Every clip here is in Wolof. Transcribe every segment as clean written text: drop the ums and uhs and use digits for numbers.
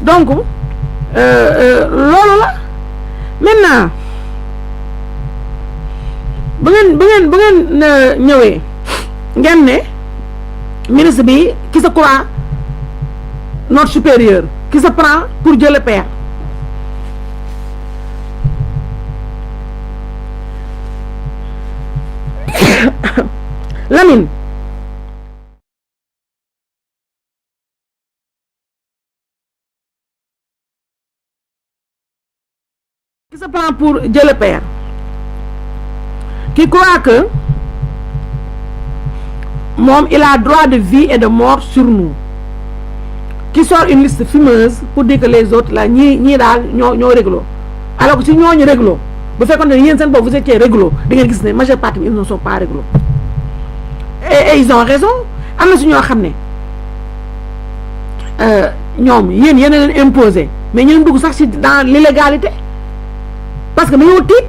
donc loolu la maintenant bu ngeen ñëwee ngeen ne ministre bi qui se croit notre supérieur qui se prend pour Dieu le Père Lamine qui se prend pour Dieu le Père qui croit que moom il a droit de vie et de mort sur nous qui sort une liste fumeuse pour dire que les autres là ñii daal ñoo réglo alors que si ñooñu réglo bu fekkoon ne yéen seen bopp vous étiez réglo da ngeen gis ne majeure partie bi ils ne sont pas réglo et ils ont raison am na si ñoo xam ne ñoom yéen a leen imposé mais ñu dugg sax si dans l'illégalité parce que dañoo tiit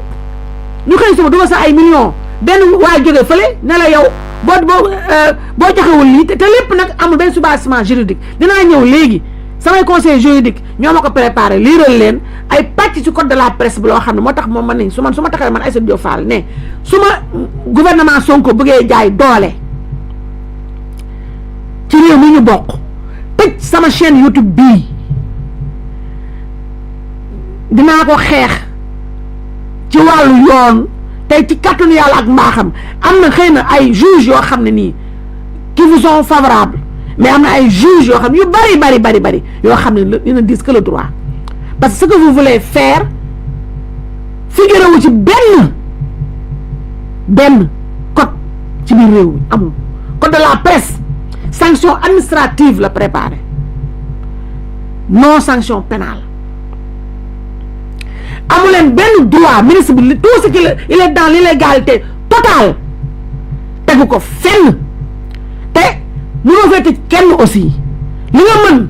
ñu xëy suba dugal sax ay millions benn waay jógee fële ne la yow boo joxewul lii te lépp nag amul benn soubassement juridique dinaa ñëw léegi samay conseil juridique ñoo ma ko préparé liiral leen ay pàcc ci code de la presse bi loo xam ne moo tax moom man nañ su ma taxawee man Aïssatou Diop Fall ne su ma gouvernement Sonko bëggee jaay doole ci réew mi ñu bokk tëj sama chaîne YouTube bii dinaa ko xeex ci wàllu yoon tey ci kàttanu yàlla ak mbaaxam am na xëy na ay juges yoo xam ne nii qui vous sont favorables mais am na ay juges yoo xam ne yu bari yoo xam ne ils ne disent que le droit parce que ce que vous voulez faire figuré wu ci benn code ci biir réew mi amul code de la presse sanction administrative la préparé non sanction pénale amu leen benn droit ministre bi tout ce qu'il il est dans l'illégalité totale tegu ko fenn te mënoo fee tëj kenn aussi li nga mën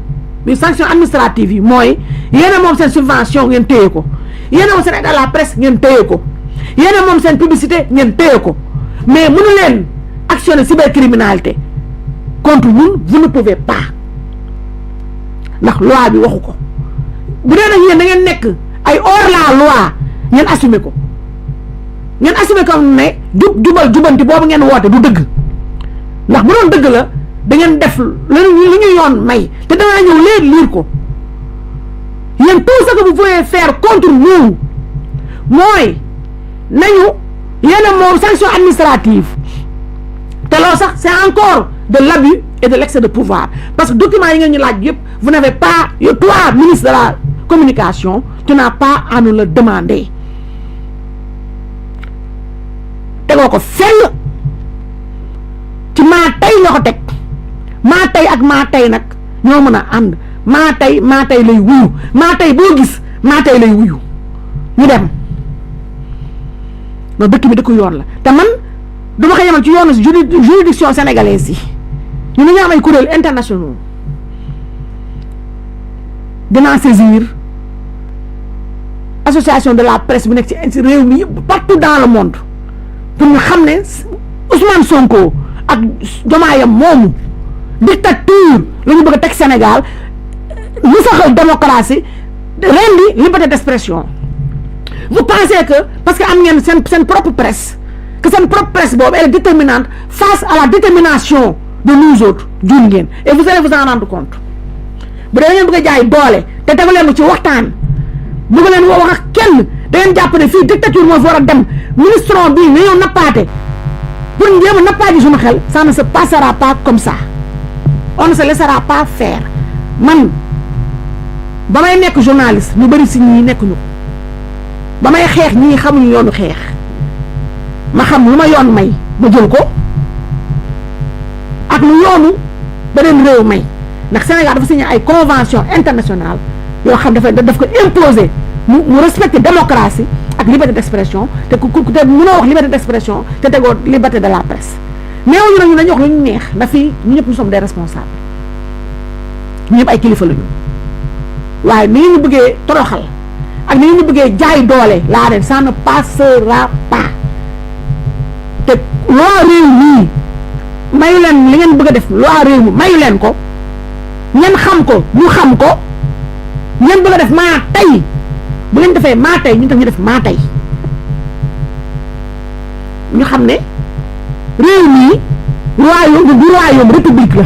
ni sanction administrative yi mooy yéen a moom seen subvention ngeen téye ko yéen a moom seen aide à la presse ngeen téye ko yéen a moom seen publicité ngeen téye ko mais mënu leen actionner cybercriminalité contre ñun vous ne pouvez pas ndax loi bi waxu ko bu dee nag yéen da ngeen nekk ay hors la loi ngeen assumer ko ne jubanti boobu ngeen woote du dëgg ndax bu doon dëgg la da ngeen def lu ñu yoon may te dangaa ñëw léegi liir ko yéen tout ce que vous pouvez faire contre nous mooy nañu yéen a moom sanction administrative te loolu sax c'est encore de l'abus et de l'excès de pouvoir parce que documents yi ngeen ñu laaj yëpp vous n'avez pas toi ministre de la communication tu n'as pas à nous le demander tegoo ko fenn ci maa tey nga ko teg maa tey ak maa tey nag ñoo mën a ànd maa tey lay wuyu maa tey boo gis maa tey lay wuyu ñu dem no dëkk bi dëkku yoon la te man du ma ko yemal ci yoonu juridiction sénégalaise yi ñu ne ñu am ay kuréel internationaux dinaa saisir association de la presse bu nekk ci réew mi yëpp partout dans le monde pour ñu xam ne Ousmane Sonko ak jomaayam moomu dictature la ñu bëgg a teg Sénégal lu saxal démocratie rendi liberté d'expression. Vous pensez que parce que am ngeen seen propre presse que seen propre presse boobu elle est déterminante face à la détermination de nous autres juum ngeen et vous allez vous en rendre compte bu dee ngeen bëgg a jaay doole te tegu leen ci waxtaan bëgg leen wax ak kenn da ngeen jàpp ne fii dictature moo fi war a dem ministre bi nga ñëw nappaate pour njéem a nappaati suñu xel ça ne se passera pas comme ça on ne se laissera pas faire man ba may nekk journaliste ñu bëri si ñii nekkuñu ko ba may xeex ñii xamuñu yoonu xeex ma xam lu ma yoon may ma jël ko ak lu yoonu beneen réew may ndax Sénégal dafa signé ay convention internationale yoo xam daf ko imposer mu respecter démocratie ak liberté d'expression te te mënoo wax liberté d'expression te tegoo liberté de la presse néew ñu nañu dañuy wax lu ñu neex ndax fii ñu ñëpp nous sommes des responsables ñu ñëpp ay kilifa la ñu waaye ni ñu bëggee toroxal ak ni ñu bëggee jaay doole laa dem ça ne passera pas te loi réew mi mayu leen li ngeen bëgg a def loi réew mi mayu leen ko ngeen xam ko ñu xam ko ngeen bëgg a def maa tey bu ngeen defee maa tey ñu tax ñu def maa tey ñu xam ne réew mii royaume du royaume république la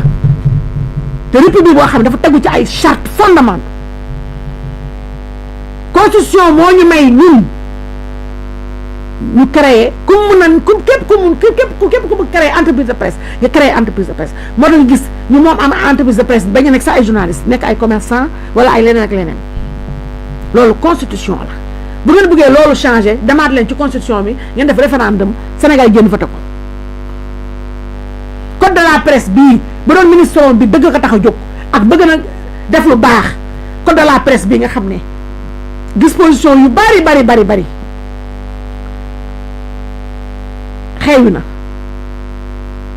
te république boo xam ne dafa tegu ci ay charte fondamentale constitution moo ñu may ñun ñu créer ku mun a képp ku mu créer entreprise de presse nga créer entreprise de presse moo tax gis ñu moom am entreprise de presse bañ a nekk sax ay journaliste nekk ay commerçant wala ay leneen ak leneen loolu constitution la bu ngeen bëggee loolu changer demaat leen ci constitution bi ngeen def référendum Sénégal génn voté ko code de la presse bii ba doon ministre bi bëgg ko tax a jóg ak bëgg na def lu baax code de la presse bii nga xam ne disposition yu bari xewi na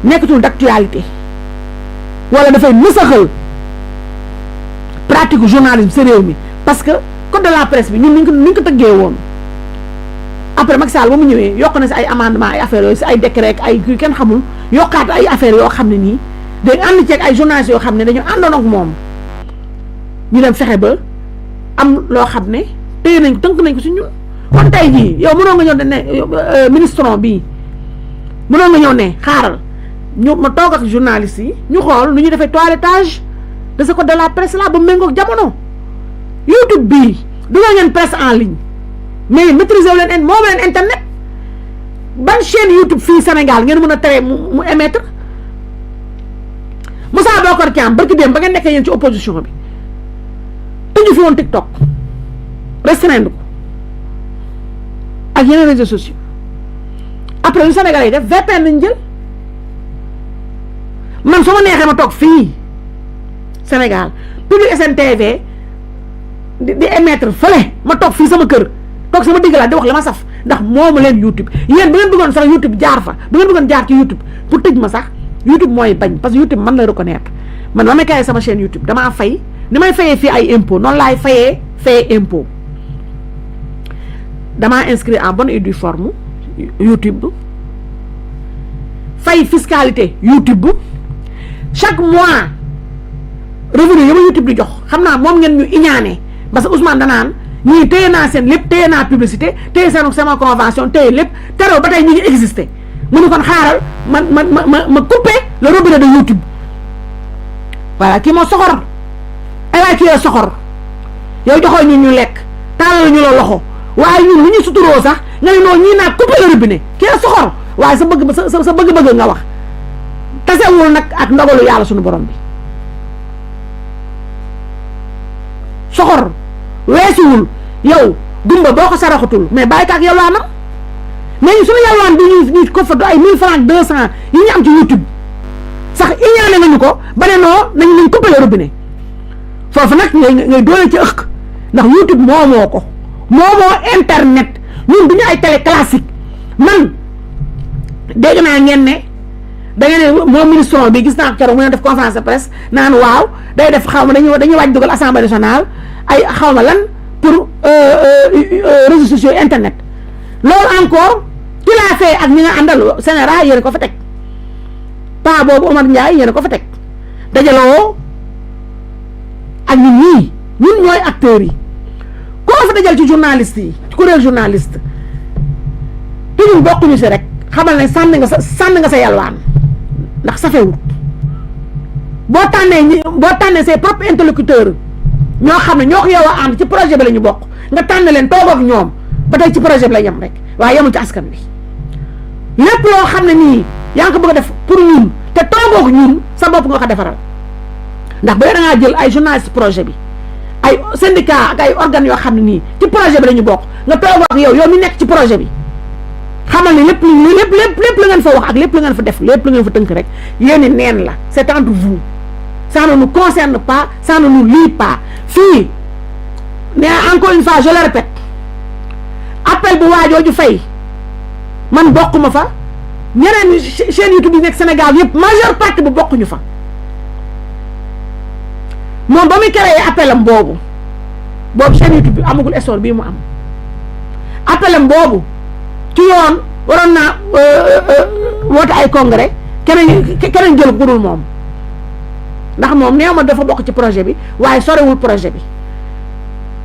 nekkatul d'actualité wala dafay nësaxal pratique journalisme ci réew mi parce que code de la presse bi ñun ni ko tëggee woon après Macky Sall ba mu ñëwee yokk na ci ay amendement ay affaires yooyu ci ay décret ak ay kenn xamul yokkaat ay affaires yoo xam ne nii day ànd ceeg ay journalistes yoo xam ne dañu àndoon ak moom ñu dem fexe ba am loo xam ne téye nañ ko tënk nañ ko ci ñun kon tey jii yow mënoo nga ñëw ne ministre bii mënoo nga ñëw ne xaaral ñu ma toog ak journalistes yi ñu xool nu ñu defee toilettage de ce code de la presse là ba méngoog jamono YouTube bii dugal ngeen presse en ligne mais maîtriser wu leen moom leen internet ban chaîne YouTube fii Sénégal ngeen mën a tere mu émettre Moussa Bokar Thiam barki dem ba ngeen nekkee yéen ci opposition bi tëju fi woon TikTok restreindre ko ak yeneen réseaux sociaux après lu Sénégalais yi def VPN lañ jël man soo ma neexee ma toog fii Sénégal Public SN di émettre fële ma toog fii sama kër toog sama digg laa di wax la ma saf ndax moomu leen YouTube yéen bu ngeen bëggoon sax YouTube jaar fa bu ngeen bëggoon jaar ci YouTube pour tëj ma sax YouTube mooy bañ parce que YouTube man la reconnaître man ma may créé sama chaîne YouTube damaa fay ni may fayee fii ay impôt noonu laay fayee impôt damaa inscrit en bonne et due forme YouTube fay fiscalité YouTube chaque mois revenu yi ma YouTube di jox xam naa moom ngeen ñu iñaane parce que Ousmane danaan ñii téye naa seen lépp téye naa publicité téye seen sama convention téye lépp teroo ba tey ñu ngi existé mu ne kon xaaral ma coupé le robinet de YouTube voilà kii moo soxor ay waay kii soxor yow joxoo ñu lekk taalal ñu la loxo waaye ñun lu ñu suturoo sax nga ne noonu ñii naa coupé le robinet kii soxor waaye sa bëgg-bëgg nga wax tasewul nag ak ndogalu yàlla suñu borom bi soxor weesuwul yow gumba boo ko saraxatul mais bàyyi ko ak yalwaanam mais ñu suñu yalwaan bi ñu ko fa do ay 1000 francs 200 yi ñu am ci YouTube sax iñaane nañu ko ba ne noo nañ coupé le robinet foofu nag ngay doole ci ëq ndax YouTube moomoo ko moomoo internet ñun du ñu ay télé classique man dégg naa ngeen ne da ngeen ne moom ministre bi gis naa ko keroog mu def conférence de presse naan waaw day def xaw ma dañuy waaj dugal assemblée nationale ay xaw ma lan pour réseaux sociaux internet loolu encore ki laa fee ak ñi nga àndal Sénégal yéen ko fa teg pa boobu Omar Ndiaye yéen ko fa teg dajaloo ak ñun ñooy acteurs yi koo fa dajal ci journaliste yi ci kuréel journaliste te ñun bokkuñu si rek xamal ne sànni nga sa yalwaan ndax safewut boo tànnee ses propres interlocuteurs ñoo xam ne ñoo ko yow a ànd ci projet bi la ñu bokk nga tànn leen toog ak ñoom ba tey ci projet bi la yem rek waaye yemul ci askan bi lépp loo xam ne nii yaa ngi ko bëgg a def pour ñun te toogoo ak ñun sa bopp nga ko defaral ndax ba da ngaa jël ay journaliste projet bi ay syndicat ak ay organes yoo xam ne nii ci projet bi la ñu bokk nga toogoo ak yow mi nekk ci projet bi xamal ne lépp la ngeen fa wax ak lépp la ngeen fa def lépp la ngeen fa tënk rek yéen neen la c'est entre vous ça ne nous concerne pas ça ne nous lie pas fii mais encore une fois je le répète appel bu waajooju fay man bokkuma fa ñeneen chaîne YouTube yi nekk Sénégal yëpp majeure partie bu bokkuñu fa moom ba muy créé appelam boobu chaîne YouTube bi amagul essor bii mu am appelam boobu ci yoon waroon naa woote ay congrès keneen jël ku dul moom ndax moom nee ma dafa bokk ci projet bi waaye sorewul projet bi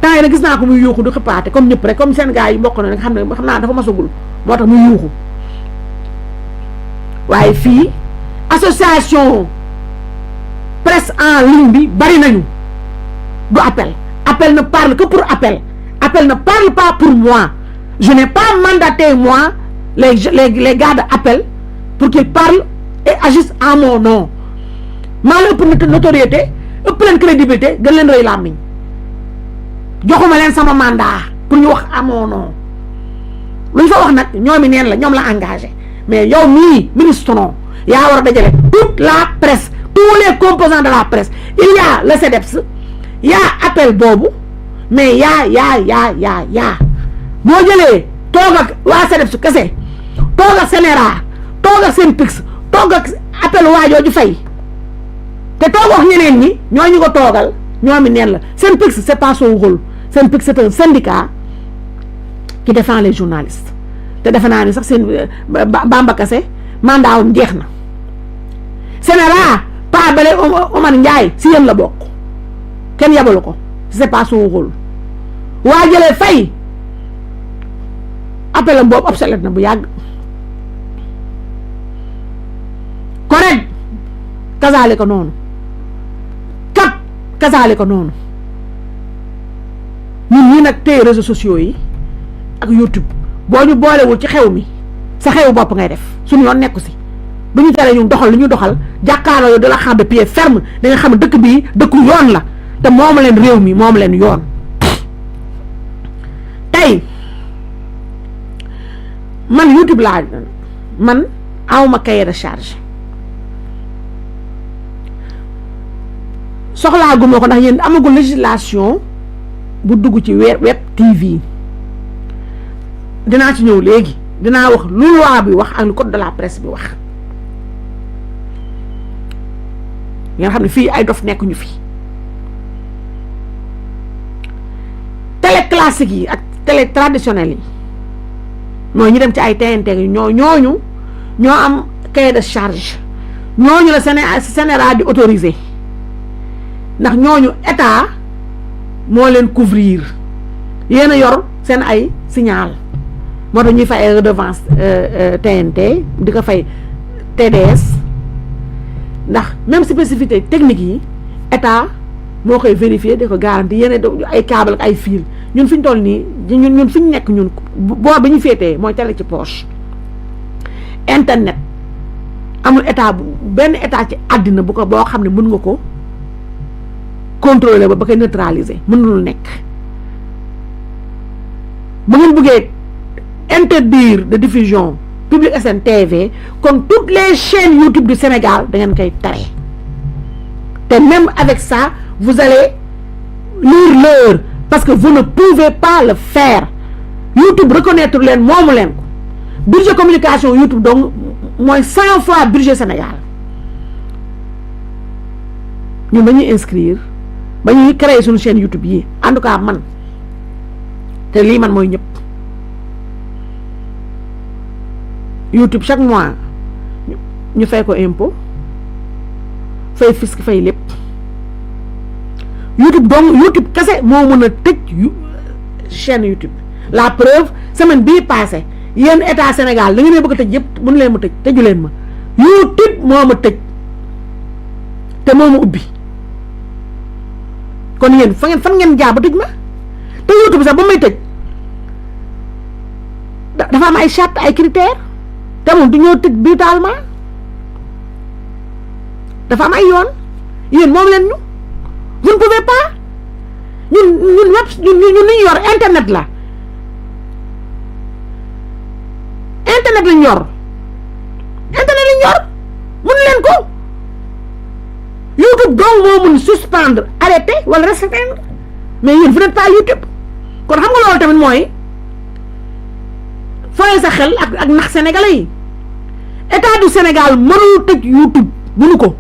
temps yi gis naa ko muy yuuxu du xëppaate comme ñëpp rek comme seen gars yi mbokk na nga xam naa dafa masagul moo tax muy yuuxu waaye fii association presse en ligne bi bari nañu du appel ne parle que pour appel ne parle pas pour moi. Je n'ai pas mandaté moi les gars d'appel pour qu'ils parlent et agissent en mon nom. maa la ëpp notoriété ëpp leen crédibilité gën leen rëy làmmiñ joxuma leen sama mandat pour ñu wax à mon nom lu ñu fa wax nag ñoomi neen la ñoom la engagé mais yow mii ministre non yaa war a dajale toute la presse tous les composants de la presse il y a le CDEPS y a appel boobu mais yaa boo jëlee toog ak waa CDEPS kese toog ak Sénéra toog ak Synpics toog ak appel waajooju fay te toog wax ñeneen ñi ñooñu ko toogal ñoomi neen la Synpics c'est pas son rôle Synpics c'est un syndicat qui défend les journalistes te defe naa ni sax seen Bamba Kassé mandaawam jeex na Sénéra pa bale Omar Ndiaye si yéen la bokk kenn yabalu ko c'est pas son rôle waa jëlee fay appelam boobu obsolète na bu yàgg correct kasaale ko noonu kasaale ko noonu ñun ñii nag tey réseaux sociaux yi ak YouTube boo ñu boolewul ci xew mi sa xew bopp ngay def suñu yoon nekku si bu ñu teree ñu doxal li ñu doxal jàkkaarloo yow de la xam de pied ferme da nga xam ne dëkk bii dëkku yoon la te moom leen réew mi moom leen yoon tey man YouTube laa man awma cahier de charge soxlaa guma ko ndax yéen amagul législation bu dugg ci web TV dinaa ci ñëw léegi dinaa wax lu loi bi wax ak lu code de la presse bi wax ngeen xam ne fii ay dof nekk ñu fi télé classique yi ak télé traditionnel yi mooy ñu dem ci ay TNT yi ñooñu ñoo am cahier de charge ñooñu la Sénéra di autorisé ndax ñooñu état moo leen couvrir yéen a yor seen ay signal moo tax ñuy fay ay redevance TNT di ko fay TDS ndax même spécificité technique yi état moo koy vérifier di ko garantie yéen ay câble ak ay fil ñun fi ñu toll nii ñun fi ñu nekk ñun boo bi ñu féetee mooy télé ci poche internet amul état benn état ci àddina bu ko boo xam ne mën nga ko contrôler ba koy neutraliser mënul nekk ba ngeen bëggee interdire de diffusion Public SN TV comme toutes les chaînes YouTube du Sénégal da ngeen koy tere te même avec ça vous allez lire l'heure parce que vous ne pouvez pas le faire YouTube reconnaître leen moomu leen ko budget communication YouTube donc mooy 100 fois budget Sénégal ñun ba ñuy inscrire ba ñuy créer suñu chaîne YouTube yi en tout cas man te lii man mooy ñëpp YouTube chaque mois ñu fay ko impôt fay fisc fay lépp YouTube donc YouTube kese moo mën a tëj chaîne YouTube la preuve semaine bii passé yéen état Sénégal da ngeen bëgg a tëj yëpp mënu leen ma tëj tëju leen ma YouTube moo ma tëj te moo ma ubbi kon yéen fan ngeen jaar ba tëj ma te YouTube sax ba may tëj dafa am ay charte ay critères te moom du ñoo tëj brutalement dafa am ay yoon yéen moom leen ñu vous ne pouvez pas ñun web ñun ñu yor internet la internet lañ yor mënu leen ko YouTube donc moo mun suspendre arrêter wala restreindre mais yéen vous n'êtes pas YouTube kon xam nga loolu tamit mooy fooy sa xel ak nax sénégalais yi état du Sénégal mënul tëj YouTube mënu ko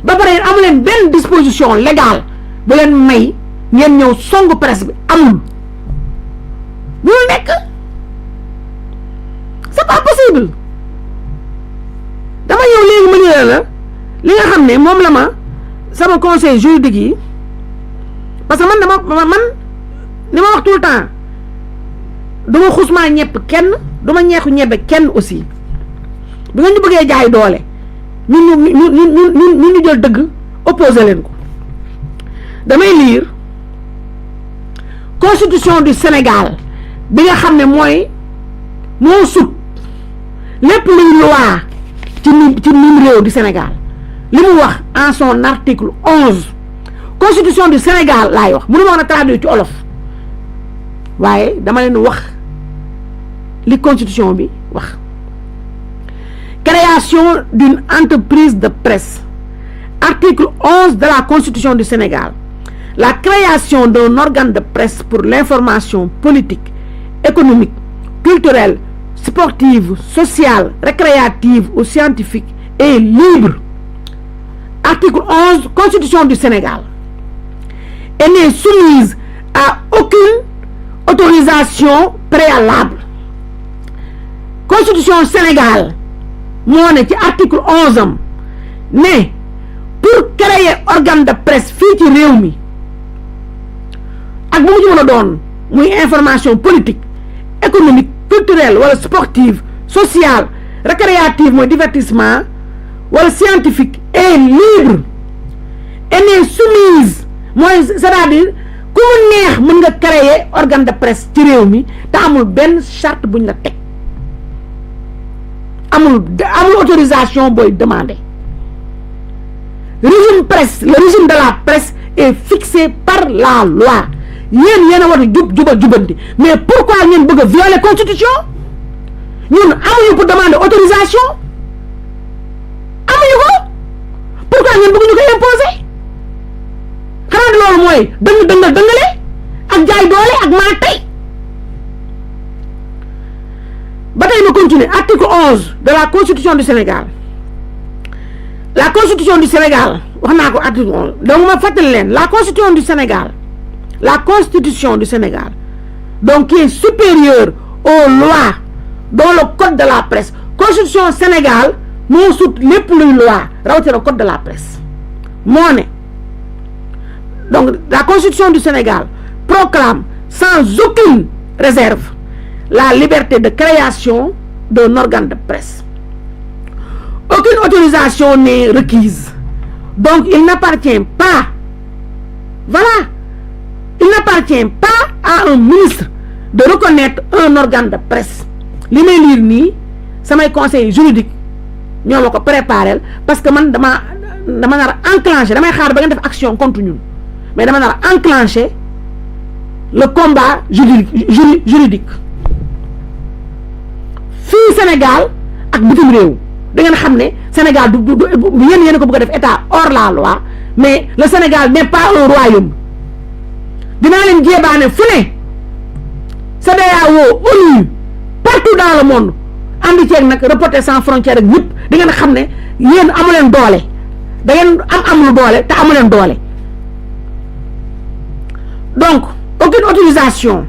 ba pare amu leen benn disposition légale bu leen may ngeen ñëw songu presse bi amul mënul nekk c'est pas possible dama ñëw léegi ma ñëwee la li nga xam ne moom la ma sama conseil juridique yi parce que man ni ma wax tout le temps duma xusmaa ñepp kenn duma ñeexu ñebe kenn aussi bu ngeen ñu bëggee jaay doole ñu jël dëgg opposé leen ko damay lire constitution du Sénégal bi nga xam ne moo sut lépp luy loi ci mim réew du Sénégal li mu wax en son article 11 constitution du Sénégal laay wax mënu ma wax na traduire ci olof waaye dama leen wax li constitution bi wax création d'une entreprise de presse article 11 de la constitution du Sénégal la création d'un organe de presse pour l'information politique économique culturelle sportive sociale récréative ou scientifique est libre article 11 constitution du Sénégal et n'est soumise à aucune autorisation préalable constitution Sénégal moo ne ci article 11 am ne pour créer organe de presse fii ci réew mi ak bu mu ci mën a doon muy information politique économique culturelle wala sportive sociale récréative mooy divertissement wala scientifique est libre et n'est soumise mooy c'est-à-dire ku mu neex mën nga créer organe de presse ci réew mi te amul benn charte buñ la teg amul autorisation booy demander régime presse le régime de la presse est fixé par la loi yéen a war a jubanti mais pourquoi ngeen bëgg a violer constitution ñun amuñu pour demander autorisation amuñu ko pourquoi ngeen bëgg ñu ko imposer xanaa loolu mooy dëngale ak jaay doole ak maa tey ba tey ma continuer article 11 de la constitution du Sénégal la constitution du Sénégal wax naa ko article 11 donc ma fàttali leen la constitution du Sénégal donc qui est supérieure aux lois dans le code de la presse constitution Sénégal moo sut lépp luy loi rawatina code de la presse moo ne donc la constitution du Sénégal proclame sans aucune réserve la liberté de création d'un organe de presse aucune autorisation n'est requise donc il n'appartient pas à un ministre de reconnaître un organe de presse li may lire nii samay conseil juridique ñoo ma ko préparel parce que man dama nar a enclencher damay xaar ba nga def action contre ñun mais dama nar a enclencher le combat juridique fii Sénégal ak bitim réew da ngeen xam ne Sénégal du yéen ko bëgg a def état hors la loi mais le Sénégal n'est pas un royaume dinaa leen jéebaane fu ne CEDEAO ONU partout dans le monde andi ceeg nag Reporters sans frontières ak ñëpp di ngeen xam ne yéen amu leen doole da ngeen am lu doole te amu leen doole donc aucune autorisation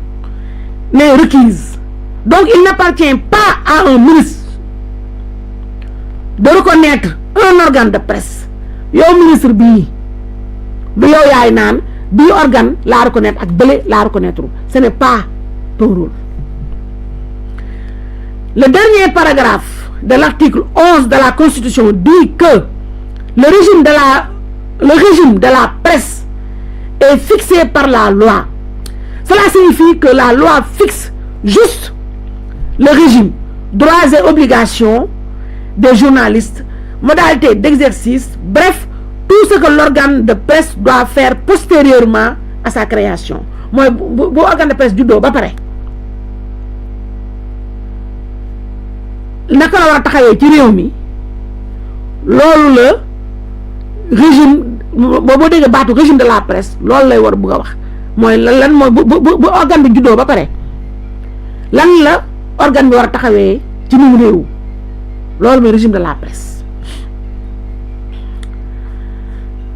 n'est requise donc il n'appartient pas à un ministre de reconnaître un organe de presse yow ministre bii du yow yaay naan bii organe la reconnaître ak bële la reconnaître ce n'est pas ton rôle. Le dernier paragraphe de l'article 11 de la Constitution dit que le régime de la presse est fixé par la loi. Cela signifie que la loi fixe juste le régime, droits et obligations des journalistes, modalités d'exercice, bref, tout ce que l'organe de presse doit faire postérieurement à sa création. Moi, bu organe de presse juddoo ba pare naka la war a taxawee ci réew mi loolu la régime boo déggee baatu régime de la presse loolu lay war bëgg a wax mooy lan mooy bu organe bi juddoo ba pare lan la organe bi war a taxawee ci nimu réew loolu mooy régime de la presse.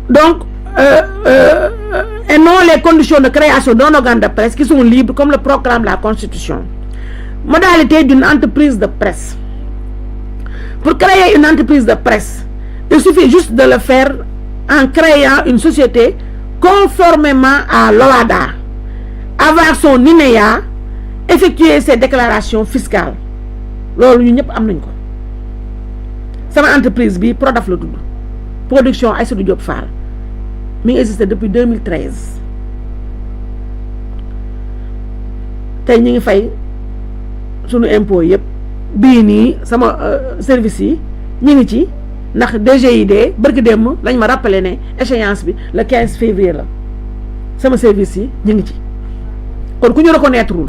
Donc et non les conditions de création d'un organe de presse qui sont libres comme le proclame la Constitution. Modalité d'une entreprise de presse. Pour créer une entreprise de presse, il suffit juste de le faire en créant une société conformément à l'OHADA, avoir son INEA, effectuer ses déclarations fiscales. Loolu ñu ñëpp am nañ ko. Sama entreprise bi Prodaf la tudd, production Aïssatou Diop Fall, mi ngi existé depuis 2013. tey ñu ngi fay sunu impôt yëpp bii nii sama service yi ñu ngi ci ndax DGID bërki démb lañ ma rappelé ne échéance bi le 15 février la sama service yi ñu ngi ci kon ku ñu reconnaîtreul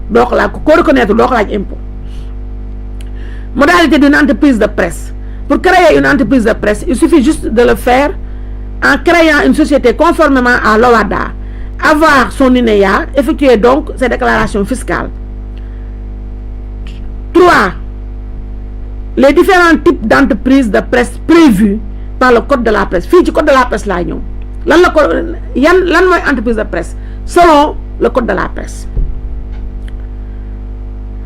doo ko laaj ko reconnaître doo ko laaj impôt. Modalité d'une entreprise de presse. Pour créer une entreprise de presse, il suffit juste de le faire en créant une société conformément à l'OHADA, avoir son INEA, effectuer donc ses déclarations fiscales. 3. Les différents types d'entreprises de presse prévus par le code de la presse. Fii ci code de la presse laa ñëw lan mooy entreprise de presse selon le code de la presse.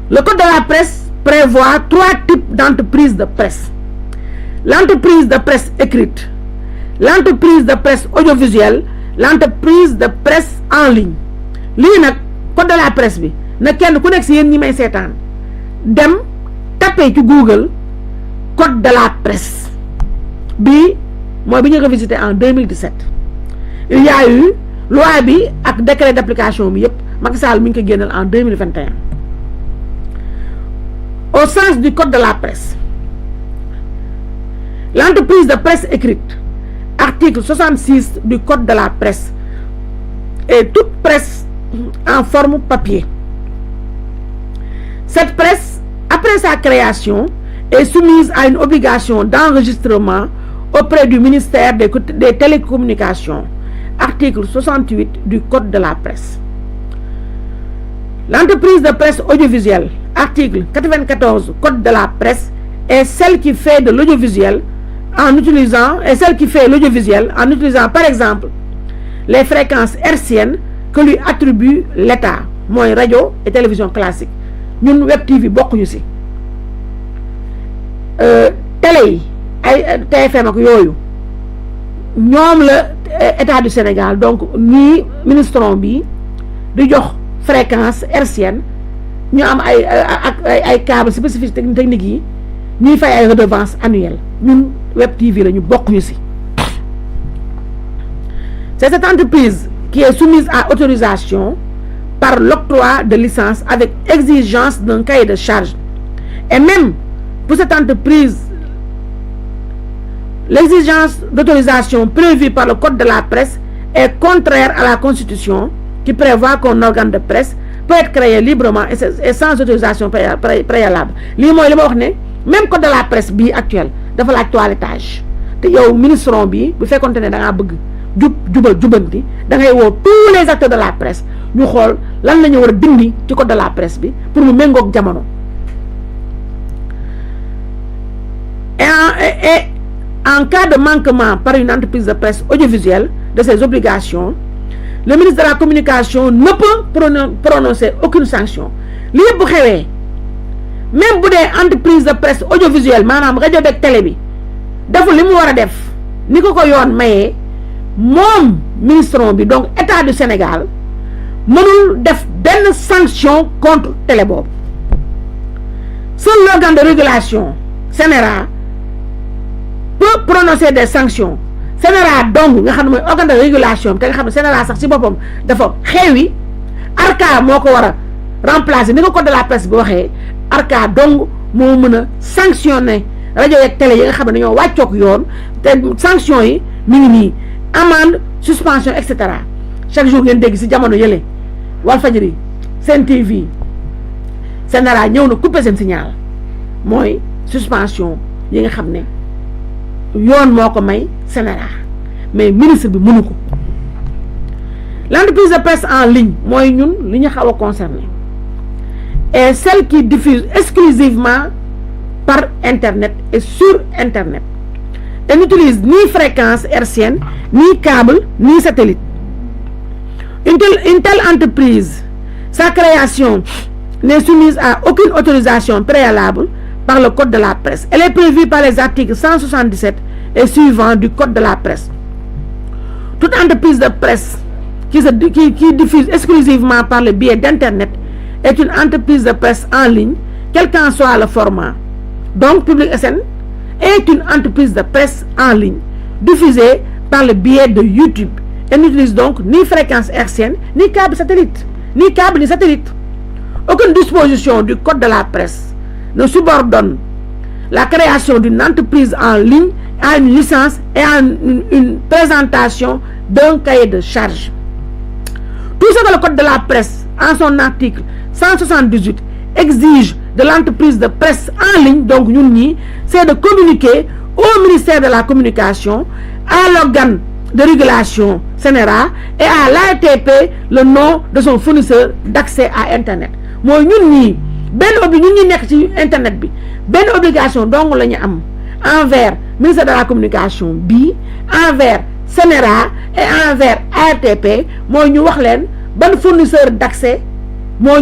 Le code de la presse prévoit 3 types d'entreprises de presse. L'entreprise de presse écrite, l'entreprise de presse audiovisuelle, l'entreprise de presse en ligne. Lii nag code de la presse bi na kenn ku nekk si yéen ñi may seetaan dem tapé ci Google code de la presse bi mooy bi ñu revisité en 2017. Il y a eu loi bi ak décret d'application bi yëpp Macky Sall mi ngi ko génnal en 2021. Au sens du code de la presse, l'entreprise de presse écrite, article 66 du code de la presse, est toute presse en forme papier. Cette presse, après sa création, est soumise à une obligation d'enregistrement auprès du ministère des Télécommunications, article 68 du code de la presse. L'entreprise de presse audiovisuelle, article 94 code de la presse, est celle qui fait de l'audiovisuel en utilisant par exemple les fréquences hertziennes que lui attribue l'État, mooy radio et télévision classique. Ñun Web TV bokkuñu ci télé yi ay TFM ak yooyu ñoom la État du Sénégal donc nii ministron bi di jox fréquence hertzienne ñu am ay câble spécifique technique yi ñuy fay ay redevance annuelle. Ñun Web TV la ñu bokkuñu ci. C'est cette entreprise qui est soumise à autorisation par l'octroi de licence avec exigence d'un cahier de charges. Et même pour cette entreprise, l'exigence d'autorisation prévue par le code de la presse est contraire à la Constitution qui prévoit qu'un organe de presse peut être créé librement et sans autorisation préalable. Lii mooy li ma wax ne même code de la presse bii actuel dafa laaj toilettage te yow ministron bi bu fekkonte ne da ngaa bëgg jubanti da ngay woo tous les acteurs de la presse ñu xool lan la ñu war a dindi ci code de la presse bi pour mu méngoog jamono. Et en cas de manquement par une entreprise de presse audiovisuelle de ses obligations, le ministre de la Communication ne peut prononcer aucune sanction. Li yëpp bu xewee même bu dee entreprise de presse audiovisuelle maanaam rajo beeg télé bi deful li mu war a def ni ko yoon mayee moom ministron bi donc État du Sénégal mënul def benn sanction contre télé boobu. Seul l'organe de régulation CNRA peut prononcer des sanctions. CNRA donc nga xam ne mooy organe de régulation bi te nga xam ne CNRA sax ci boppam dafa xewi ARCA moo ko war a remplacer ni ko code de la presse bi waxee. ARCA donc moo mën a sanctionner rajo yeeg télé yi nga xam ne dañoo wàccook yoon te sanction yi mi ngi nii amende suspension et cetera chaque jour ngeen dégg ci jamono yële Walfadjri Sen TV CNRA ñëw na couper seen signal mooy suspension yi nga xam ne yoon moo ko may CNRA mais ministre bi mënu ko. L'entreprise de presse en ligne mooy ñun li ñu xaw a concerné est celle qui diffuse exclusivement par Internet et sur Internet. Elle n'utilise ni fréquence hertzienne, ni câble, ni satellite. Une telle entreprise, sa création n'est soumise à aucune autorisation préalable par le code de la presse. Elle est prévue par les articles 177 et suivants du code de la presse. toute entreprise de presse qui diffuse exclusivement par le biais d'Internet est une entreprise de presse en ligne, quel qu'en soit le format. Donc, Public SN est une entreprise de presse en ligne, diffusée par le biais de YouTube, et n'utilise donc ni fréquence hertzienne, ni câble satellite. Aucune disposition du code de la presse ne subordonne la création d'une entreprise en ligne à une licence et à une présentation d'un cahier de charges. Tout ce que le code de la presse, en son article 178, exige de l'entreprise de presse en ligne, donc c'est de communiquer au ministère de la Communication, à l'organe de régulation CNRA et à l'ARTP le nom de son fournisseur d'accès à Internet. Moi, Internet obligation donc la am envers ministère de la Communication envers CNRA et envers ARTP mooy ñu wax leen ban fournisseur d'accès moo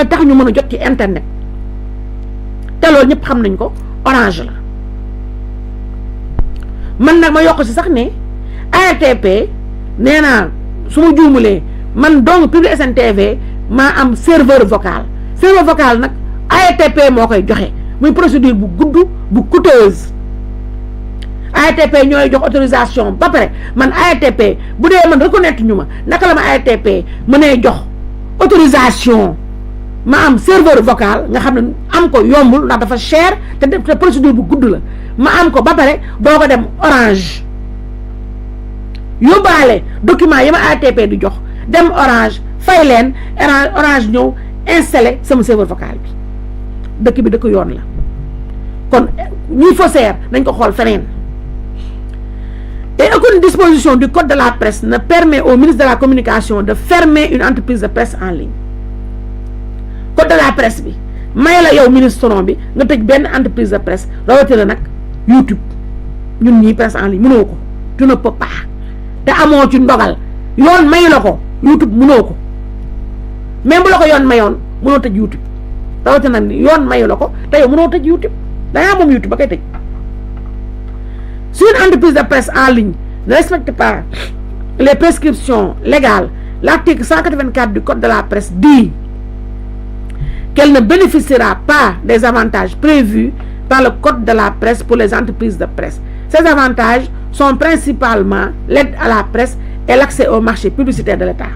tax ñu mën a jot ci Internet te loolu ñëpp xam nañ ko Orange la man nag ma yokk si sax ne ARTP nee naa su ma juumulee man donc Public SN TV maa am serveur vocal nag ARTP moo koy joxe muy procédure bu gudd bu coûteuse ARTP ñooy jox autorisation ba pare man ARTP bu dee man reconnaître ñu ma naka la ma ARTP mënee jox autorisation ma am serveur vocal nga xam ne am ko yombul ndax dafa cher te procédure bu gudd la ma am ko ba pare doo ko dem Orange yóbbaale document yi ma ARTP di jox dem Orange fay leen Orange ñëw installé sama serveur vocal bi dëkk bi dëkk yoon la kon ñuy faussaire nañ ko xool feneen. Et aucune disposition du code de la presse ne permet au ministre de la Communication de fermer une entreprise de presse en ligne. Code de la presse bi may la yow ministre bi nga tëj benn entreprise de presse rawatina nag YouTube ñun ñii presse en ligne mënoo ko tu ne peux pas te amoo ci ndogal yoon may la ko YouTube mënoo ko même bu la ko yoon mayoon mënoo tëj YouTube rawatina nag yoon mayu la ko te yow mënoo tëj YouTube dangaa moom YouTube ba koy tëj. Si une entreprise de presse en ligne ne respecte pas les prescriptions légales, l'article 184 du Code de la presse dit qu'elle ne bénéficiera pas des avantages prévus par le Code de la presse pour les entreprises de presse. Ces avantages sont principalement l'aide à la presse et l'accès au marché publicitaire de l'État.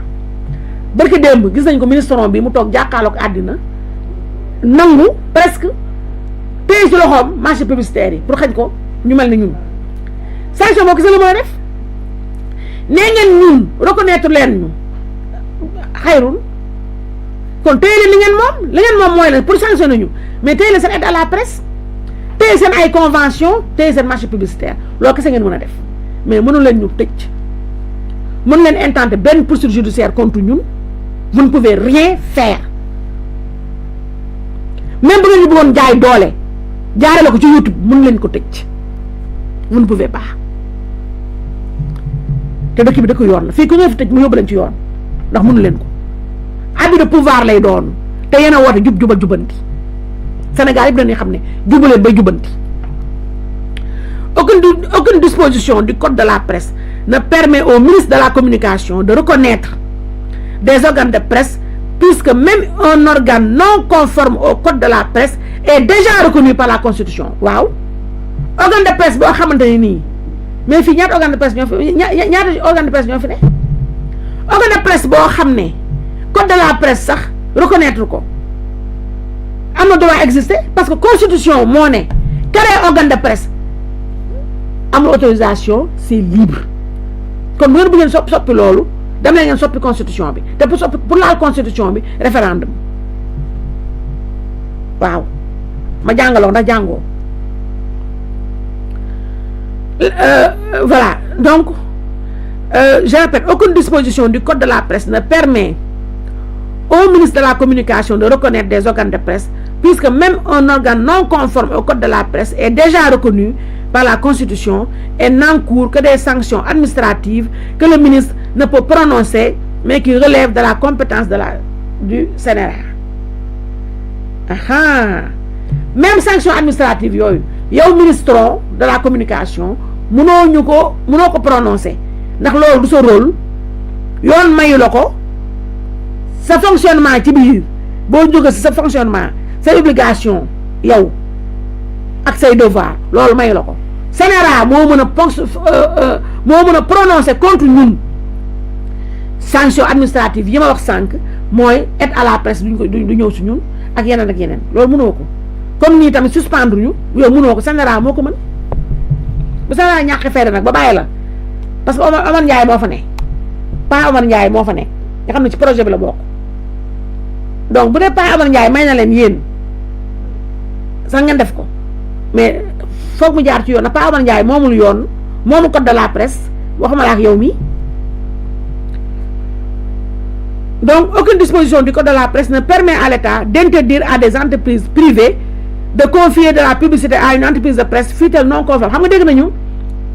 Barki démb gis nañ ko ministre bi mu toog jàkkaarloog àddina nangu presque téye ci loxoom marché publicitaire yi pour xañ ko ñu mel ni ñun. sanction boo gisee la mën a def nee ngeen ñun reconnaître leen ñu xayrul kon téye leen li ngeen moom mooy la pour sanctionner ñu mais téye leen seen aide à la presse téye seen ay convention téye seen marché publicitaire loolu kese ngeen mën a def mais mënu leen ñu tëj mënu leen intenter benn poursuite judiciaire contre ñun vous ne pouvez rien faire même bu ngeen ñu bëggoon jaay doole jaare la ko ci YouTube mënu leen ko tëj vous ne pouvez pas te dëkk bi dëkk yoon la fii ku ñëw fi tëj mu yóbbu leen ci yoon ndax mënu leen ko abus de pouvoir lay doon te yéen a woote jubal jubanti Sénégal yëpp dañuy xam ne jubaleen bay jubanti. Aucune disposition du code de la presse ne permet au ministre de la Communication de reconnaître des organes de presse puisque même un organe non conforme au code de la presse est déjà reconnu par la Constitution. Waaw organe de presse boo xamante ne nii mais fii ñaata organe de presse ñoo fi ñaata organe de presse ñoo fi ne organe de presse boo xam ne code de la presse sax reconnaître ko am na droit exister parce que Constitution moo ne créer organe de presse amul autorisation c'est libre kon bu ngeen bëggeen soppi loolu dem leen ngeen soppi Constitution bi te pour laal Constitution bi référendum waaw ma jàngaloo ndax jàngoo. Voilà, donc, je répète, aucune disposition du code de la presse ne permet au ministre de la Communication de reconnaître des organes de presse, puisque même un organe non conforme au code de la presse est déjà reconnu par la Constitution et n'encourt que des sanctions administratives que le ministre ne peut prononcer, mais qui relèvent de la compétence du CNRA. Même sanctions administratives, yow ministre de la Communication, mënoo ko prononcer ndax loolu du sa rôle yoon mayu la ko sa fonctionnement ci biir boo jógee si sa fonctionnement sa obligation yow ak say devoir loolu mayu la ko CNRA moo mën a prononcer contre ñun sanction administrative yi ma wax sànq mooy aide à la presse du ñëw si ñun ak yeneen loolu mënoo ko comme nii tamit suspendre ñu yow mënoo ko CNRA moo ko mën bu CNRA ñàkk fayda nag ba bàyyi la parce que Omar Ndiaye moo fa ne Pa Omar Ndiaye moo fa nekk nga xam ne ci projet bi la bokk donc bu dee Pa Omar Ndiaye may na leen yéen sax ngeen def ko mais foog mu jaar ci yoon na Pa Omar Ndiaye moomul yoon moomu code de la presse waxuma la ak yow mi donc aucune disposition du code de la presse ne permet à l'État d'interdire à des entreprises privées de confier de la publicité à une entreprise de presse fût-elle non conforme xam nga dégg nañu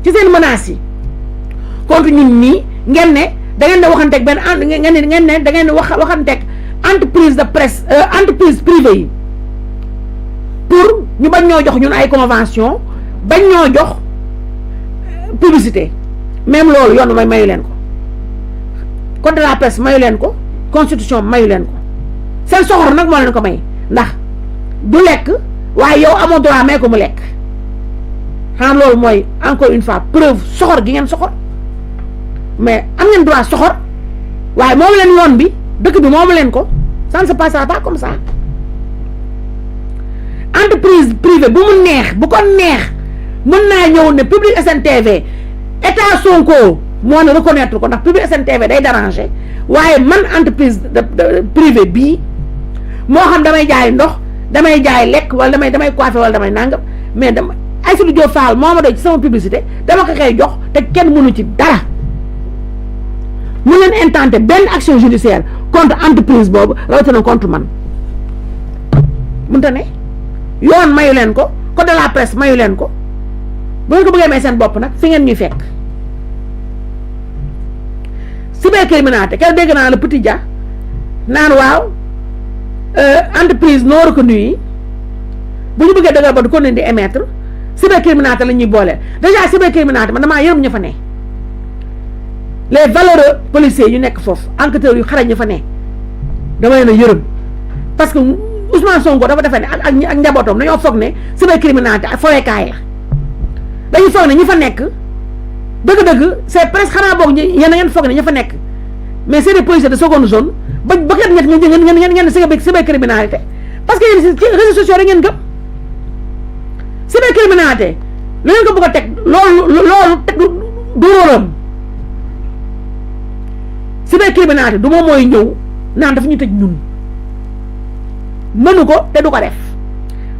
ci seen menaces yi contre ñun nii ngeen ne da ngeen di waxanteeg benn ngeen ne da ngeen di waxanteeg entreprise de presse entreprise privée yi pour ñu bañ ñoo jox ñun ay convention bañ ñoo jox publicité même loolu yoon may mayu leen ko code de la presse mayu leen ko constitution mayu leen ko seen soxor nag moo leen ko may ndax du lekk waaye yow amoo droit may ko mu lekk xanaa loolu mooy encore une fois preuve soxor gi ngeen soxor mais am ngeen droit soxor waaye moomu leen yoon bi dëkk bi moomu leen ko ça ne se passera pas comme ça entreprise privée bu mu neex bu ko neex mën naa ñëw ne Public SN TV état Sonko moo ne reconnaître ko ndax Public SN TV day déranger waaye man entreprise de privé bii moo xam damay jaay ndox damay jaay lekk wala damay coiffé wala damay nangam mais dama Aïssatou Diop Fall moo ma doy ci sama publicité dama ko koy jox te kenn mënu ci dara mu leen intenté benn action judiciaire contre entreprise boobu rawatina contre man mënta ne yoon mayu leen ko code de la presse mayu leen ko bu ngeen ko bëggee may seen bopp nag fi ngeen ñuy fekk cybercriminalité kenn dégg naa la Petit Dia naan waaw entreprise non reconnue yi bu ñu bëggee dëggal ba du ko leen di émettre cybercriminalité la ñuy boole déjà cybercriminalité man damaa yërëm ña fa ne les valeureux policiers yu nekk foofu enquêteurs yu xarañ ñu fa ne dama leen a yërëm parce que Ousmane Sonko dafa defee ne ak njabootam dañoo foog ne cybercriminalité ak foyekaay la dañu foog ne ñi fa nekk dëgg-dëgg c'est presque xanaa boog yéen a ngeen foog ne ña fa nekk mais c'est des policiers de seconde zone ba kat ñett ngeen cybercriminalité parce que yéen ci réseaux sociaux rek ngeen gëm cybercriminalité lu ngeen ko bëgg a teg loolu teg du róoram cybercriminalité du moom mooy ñëw naan dafa ñu tëj ñun mënu ko te du ko def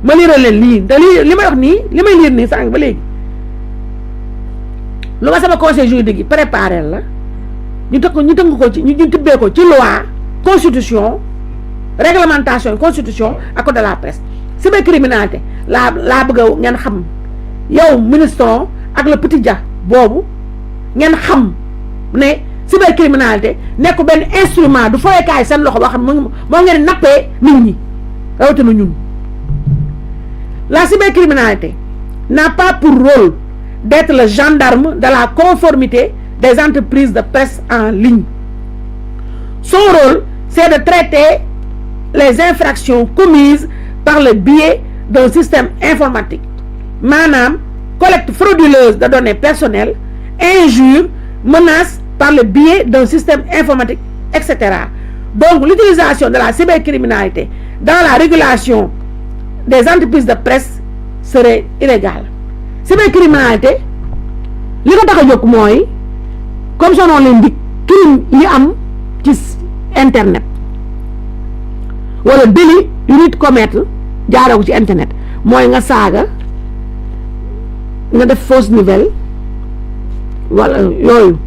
ma liiral leen lii te li may wax nii li may liir nii sànq ba léegi lu ma sama conseil juridique yi préparé la ñu tënk ko ci ñu tibbee ko ci loi constitution réglementation constitution ak code de la presse cybercriminalité laa bëgg a ngeen xam yow ministre ak le Petit Dia boobu ngeen xam ne cybercriminalité nekk benn instrument du foyekaay seen loxo boo xam moo ngeen nappee nit ñi rawatina ñun. La cybercriminalité n'a pas pour rôle d'être le gendarme de la conformité des entreprises de presse en ligne. Son rôle, c'est de traiter les infractions commises par le biais d'un système informatique. Maanaam, collecte frauduleuse de données personnelles, injures, menaces par le biais d'un système informatique, etc. Donc, l'utilisation de la cybercriminalité dans la régulation des entreprises de presse serait illégale. Cybercriminalité, li ko tax a jóg mooy comme son nom l'indique crime yi am ci internet wala délit yu nit commettre jaaree ko ci internet mooy nga saaga nga def fausse nouvelle wala yooyu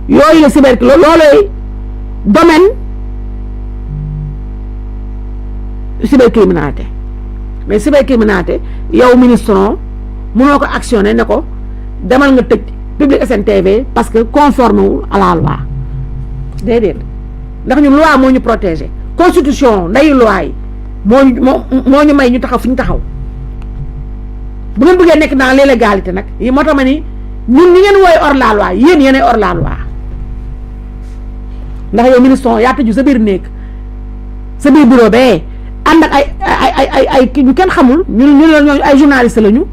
la loolooy domaine cybercriminalité mais cybercriminalité yow ministre mënoo ko actionné ne ko demal nga tëj Public SN TV parce que conforme wul à la loi déedéet ndax ñun loi moo ñu protéger constitution ndeyu loi yi moo ñu may ñu taxaw fi ñu taxaw bu ngeen bëggee nekk dans l'illégalité nag yi moo tax ma ni ñun ñi ngeen wooy hors la loi yéen yéenay hors la loi ndax yow ministre yaa tëju sa biir néeg sa biir bureau bee ànd ak ay ñu kenn xamul ñu la ñooñu ay journaliste lañu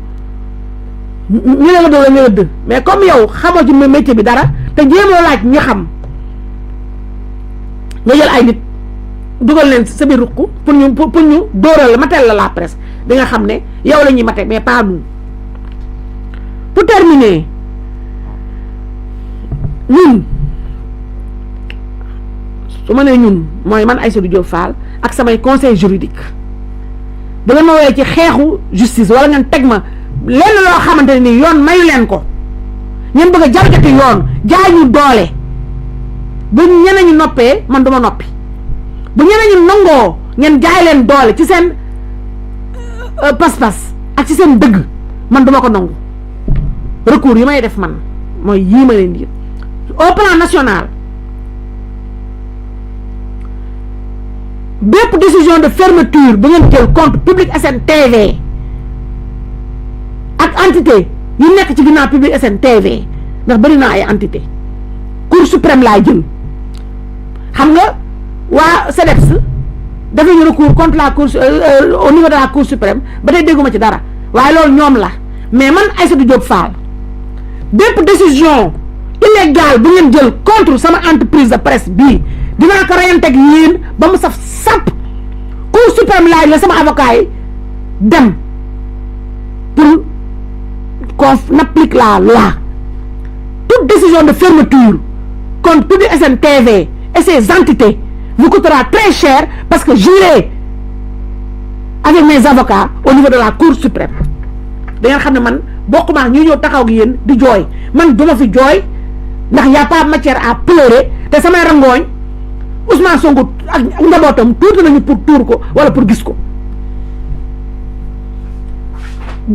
ñu la doon la nga rëdd mais comme yow xamoo ci métier bi dara te jéemoo laaj ñu xam nga jël ay nit dugal leen sa biir ruq pour ñu dóoral la matel la presse di nga xam ne yow la ñuy mate mais pas nous. Pour terminer ñun su ma nee ñun mooy man Aïssatou Diop Fall ak samay conseil juridique da nga ma woowee ci xeexu justice wala ngeen teg ma lenn loo xamante ni yoon mayu leen ko ngeen bëgg a jalgati yoon jaay ñu doole bu ñeneen ñu noppee man duma noppi bu ñeneen ñu nangoo ngeen jaay leen doole ci seen pas-pas ak ci seen dëgg man duma ko nangu. Recours yi may def man mooy yii ma leen di au plan national bépp décision de fermeture bu ngeen jël contre Public SN TV ak entité yi nekk ci ginnaaw Public SN TV ndax bëri naa ay entité Cour suprême laay jël xam nga waa CDEPS dafay ñu recours contre la cour au niveau de la Cour suprême ba tey dégguma ci dara waaye loolu ñoom la mais man Aïssatou Diop Fall bépp décision illégale bu ngeen jël contre sama entreprise de presse bii dinaa ko reyanteeg yéen ba mu saf sàpp Cour suprême laaj la sama avocat yi dem pour qu'on applique la loi. Toute décision de fermeture contre Public SN TV et ses entités vous coûtera très cher parce que j'irai avec mes avocats au niveau de la Cour suprême. da ngeen xam ne man bokkuma ñu ñëw taxaw gi yéen di jooy man duma fi jooy ndax y a pas matière à pleurer te samay rangooñ Ousmane Sonko ak njabootam tuuti nañu pour tuur ko wala pour gis ko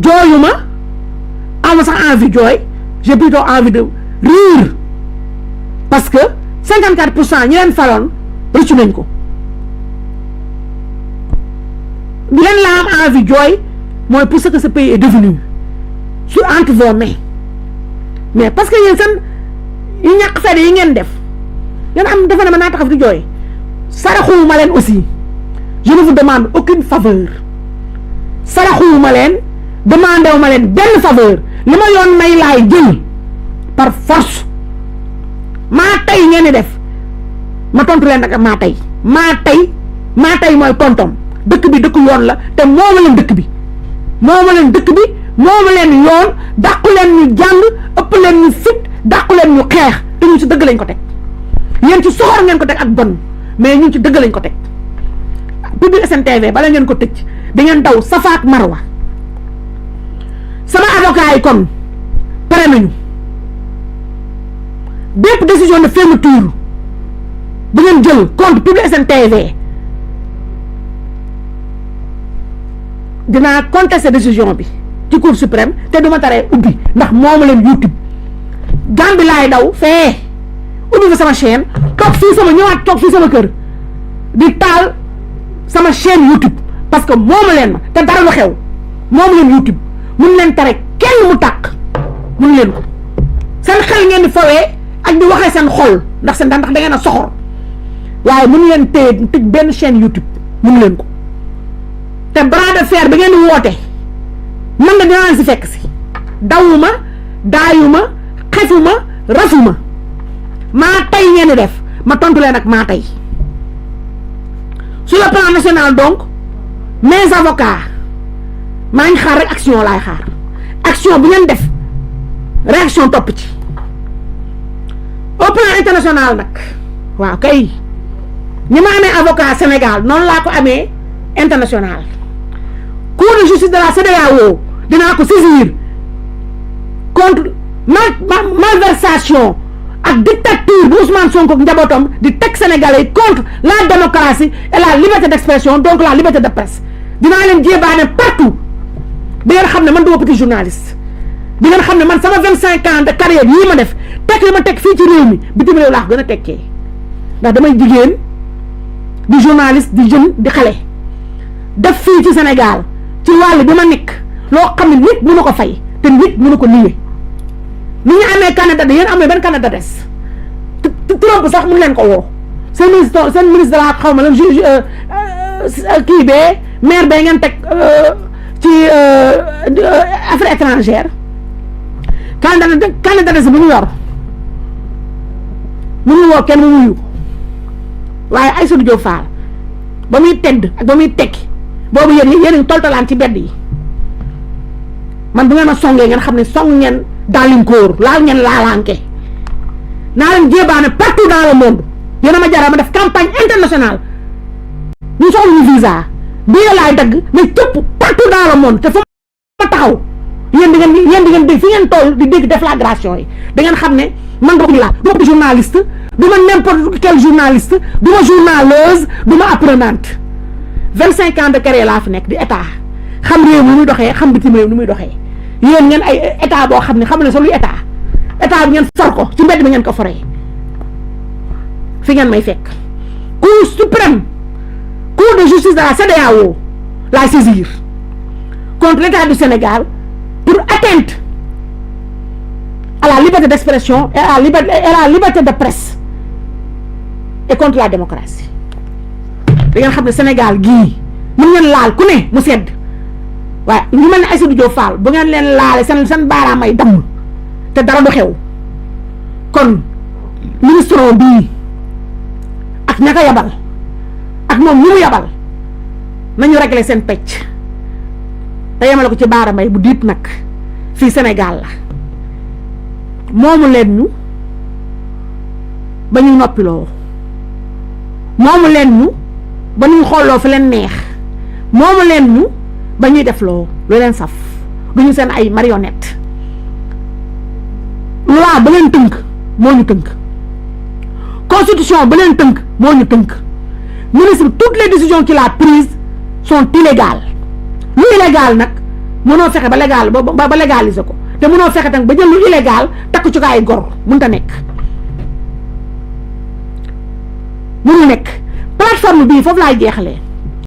jooyuma am sax envie jooy j'ai plutôt envie de rire parce que 54% ñi leen faloon rëccu nañ ko bi leen la am envie jooy mooy pour ce que ce pays est devenu sur entre vos mains mais parce que yéen seen yu ñàkk fayda yi ngeen def ngeen am defe na ma naa taxaw di jooy saraxuwuma leen aussi je ne vous demande aucune faveur saraxuwuma leen demandé wu ma leen benn faveur li ma yoon may laay jël par force maa tey ngeen di def ma tontu leen nag maa tey mooy tontom dëkk bi dëkk yoon la te mooma leen dëkk bi mooma leen yoon dàqu leen ñu jàng ëpp leen ñu fit dàqu leen ñu xeex te ñun ci dëgg lañ ko teg yéen ci soxor ngeen ko teg ak bon mais ñun ci dëgg lañ ko teg Public SN TV bala ngeen ko tëj da ngeen daw safaak marwa sama avocat yi kon pare nañu bépp décision de fermeture bu ngeen jël contre Public SN TV dinaa contester décision bi ci Cour suprême te duma taree ubbi ndax mooma leen YouTube Gambie laay daw fee ubbi fa sama chaîne toog fii sama kër di taal sama chaîne YouTube parce que mooma leen ma te dara lu xew mooma leen YouTube mun leen tere kenn mu tàkk mun leen ko seen xel ngeen di fawee ak di waxee seen xol ndax da ngeen a soxor waaye mun leen téye tëj benn chaîne YouTube mun leen ko te bras de fer bi ngeen di woote man na dinaa leen si fekk si dawuma daayuma xefuma rafuma maa tey ngeen di def ma tontu leen ak maa tey sur le plan national donc mes avocats maa ngi xaar rek action laay xaar action bu ngeen def réaction topp ci au plan international nag waaw kay ñi ma amee avocat Sénégal noonu laa ko amee international Cour de justice de la CEDEAO dinaa ko saisir contre malversation ak dictature bu Ousmane Sonko ak njabootam di teg Sénégalais contre la démocratie et la liberté d'expression donc la liberté de presse dinaa leen jébaane partout di ngeen xam ne man duma petit journaliste di ngeen xam ne man sama 25 ans de carrière yii ma def teg li ma teg fii ci réew mi bitim réew laa ko gën a tekkee ndax damay jigéen di journaliste di jeune di xale def fii ci Sénégal ci wàll bi ma nekk loo xam ne nit mënu ko fay te nit mënu ko nié ni ñu amee Canada yéen amee benn Canada des Trump sax mun leen ko woo seen ministre de la xaw ma lan juge kii bee maire bee ngeen teg ci affaires étrangères Canada des bu ñu yor mënu woo kenn mu wuyu waaye Aïssatou Diop Fall ba muy tedd ak ba muy tekki boobu yéen toltalaan ci bedd yi man bu ngeen ma songee ngeen xam ne song ngeen daalinkoor laal ngeen laalaanke naa leen jébaane partout dans le monde yéen a ma jaraa ma def campagne internationale ñu soxla ñu visa bii laay dagg mais cëpp partout dans le monde te fa ma taxaw yéen di ngeen dégg fi ngeen toll di dégg déflagration yi da ngeen xam ne man bokk ñu laa du ma journaliste du ma n'importe quel journaliste du ma journaleuse du ma apprenante 25 ans de carrière laa fi nekk di état xam réew mi muy doxee xam bitim réew ni muy doxee yéen ngeen ay état boo xam ne xam ne sa luy état bi ngeen for ko ci mbedd bi ngeen ko foree fi ngeen may fekk cour suprême cour de justice de la CEDEAO la saisir contre l'état du Sénégal pour atteinte à la liberté d'expression et à la liberté de presse et contre la démocratie da ngeen xam ne Sénégal gii mën ngeen laal ku ne mu sedd waaye ñu mel ne Aïssatou Diop Fall bu ngeen leen laale seen baaraam ay damm te dara du xew kon ministre bii ak ña ko yabal ak moom ñu mu yabal nañu régler seen pecc te yemale ko ci baaraamay bu diip nag fii Sénégal la moomu leen ñu ba ñuy noppiloo moomu leen ñu ba ñuy xooloo fi leen neex moomu leen ñu ba ñuy def loo lu leen saf duñu seen ay marionnette loi ba leen tënk moo ñu tënk constitution ba leen tënk moo ñu tënk ministre toutes les décisions qu'il a prises sont illégales lu illégal nag mënoo fexe ba légal ba légaliser ko te mënoo fexe tam ba jël lu illégal takk ci kaay gor mënta nekk mënul nekk plateforme bii foofu laay jeexalee